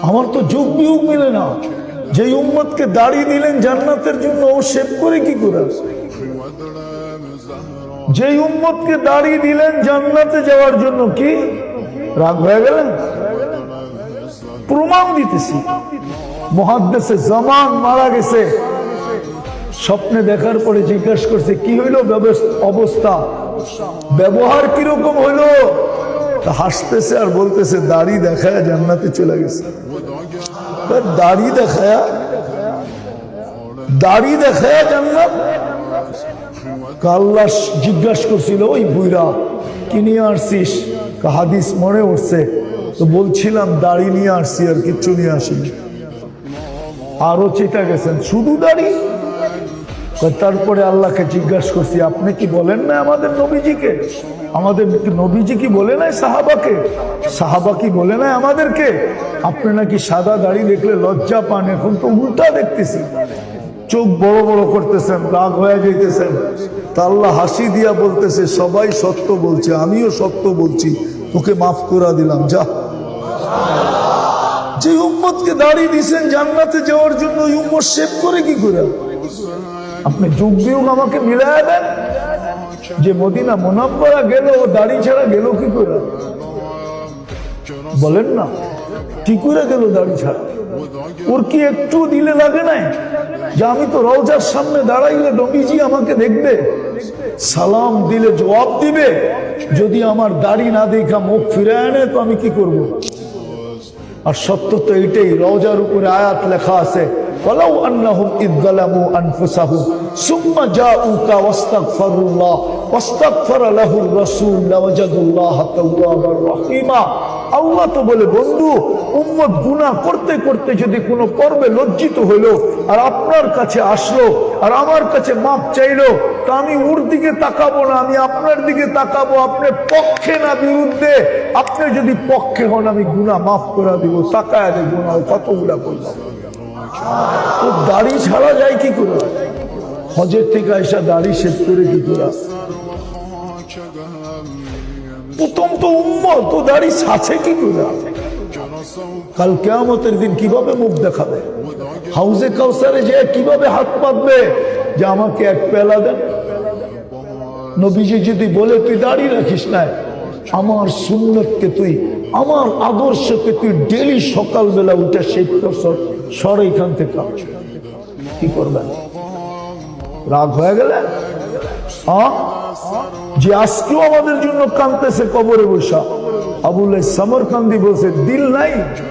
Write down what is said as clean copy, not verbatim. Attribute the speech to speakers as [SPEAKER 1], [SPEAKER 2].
[SPEAKER 1] আমার তো যোগ বিয়োগ মিলে না। যে উম্মতকে দাড়ি দিলেন জান্নাতের জন্য, ও শেভ করে কি করে? যে উম্মতকে দাড়ি দিলেন জান্নাতে যাওয়ার জন্য, কি রাগ হয়ে গেলেন? প্রমাণ দিতেছি। মুহাদ্দিসে জামান মারা গেছে, স্বপ্নে দেখার পরে জিজ্ঞাসা করছে কি হইল অবস্থা, ব্যবহার কিরকম হইলো? হাসতেছে আর বলতেছে দাড়ি দেখায় জান্নাতে চলে গেছে। দাড়ি দেখায় জান্নাত। আল্লাহ জিজ্ঞাসা করছিল, ওই বুইরা কি নিয়ে আসছিস? হাদিস মনে উঠছে তো বলছিলাম দাড়ি নিয়ে আসছি, আর কিচ্ছু নিয়ে আসিনি। আরো চেতা গেছেন, শুধু দাড়ি? তারপরে আল্লাহকে জিজ্ঞাসা করছি, আপনি কি বলেন না আমাদের নবীজিকে? আমাদের নবীজি কি বলে নাই সাহাবাকে? সাহাবা কি বলে নাই আমাদেরকে? আপনি নাকি সাদা দাড়ি দেখলে লজ্জা পান, এখন তো উল্টা দেখতেছি। চোখ বড় বড় করতেছেন, রাগ হয়ে যাইতেছেন। তা আল্লাহ হাসি দিয়া বলতেছে, সবাই সত্য বলছে, আমিও সত্য বলছি, তোকে মাফ করে দিলাম, যা। যে উম্মতকে দাড়ি দিছেন জান্নাতে যাওয়ার জন্য, উম্মত শেভ করে কি করে? আপনি যুগ বিয়োগ আমাকে মিলায় দেন। যে মদিনা মুনাব্বারা গেল, ও দাড়ি ছাড়া গেল কি করে? বলেন না, কি করে গেল দাড়ি ছাড়া? ওর কি একটু দিলে লাগে নাই যে আমি তো রওজার সামনে দাঁড়াইলে নবীজি আমাকে দেখবে, সালাম দিলে জবাব দিবে, যদি আমার দাড়ি না দেখা মুখ ফিরে আনে তো আমি কি করব? আর সত্য তো এইটাই, রওজার উপরে আয়াত লেখা আছে, ওয়ালাউ আন্নাহুম ইয যালামু আনফুসাহুম সুম্মা জাউকা ওয়াস্তাগফিরুল্লাহ ওয়াস্তাগফারা লাহুর রাসূল লাওয়াজাদুল্লাহা তাওয়াবার রহিমা। আল্লাহ তো বলে, বন্ধু উম্মত গুনাহ করতে করতে যদি কোনো পর্বে লজ্জিত হইলো আর আপনার কাছে আসলো আর আমার কাছে মাপ চাইলো, তা আমি ওর দিকে তাকাবো না, আমি আপনার দিকে তাকাবো। আপনি পক্ষে না বিরুদ্ধে? আপনি যদি পক্ষে হন, আমি গুনাহ মাফ করে দিব, তাকায় দেখবো না কতগুলা করলাম। ও দাড়ি ছাড়া যায় কি করে? হজের থেকে আইসা দাড়ি শেভ করে কি করে? প্রথম তো উম্মত, তো দাড়ি ছাছে কি করে? কাল কিয়ামতের দিন কিভাবে মুখ দেখাবে? হাউজে কাউসারে যে কিভাবে হাত পাতবে যে আমাকে এক পেলা দেন? নবীজি যদি বলে তুই দাড়ি রাখিস না, আমার সুন্নতকে তুই, আমার আদর্শকে তুই ডেলি সকালবেলা উঠে শেভ করছ, সর এখান থেকে, কি করবেন? রাগ হয়ে গেলে? যে আজকেও আমাদের জন্য কাঁদতেছে কবরে বসা, আবুল সামরকান্দি বলছে দিল নাই।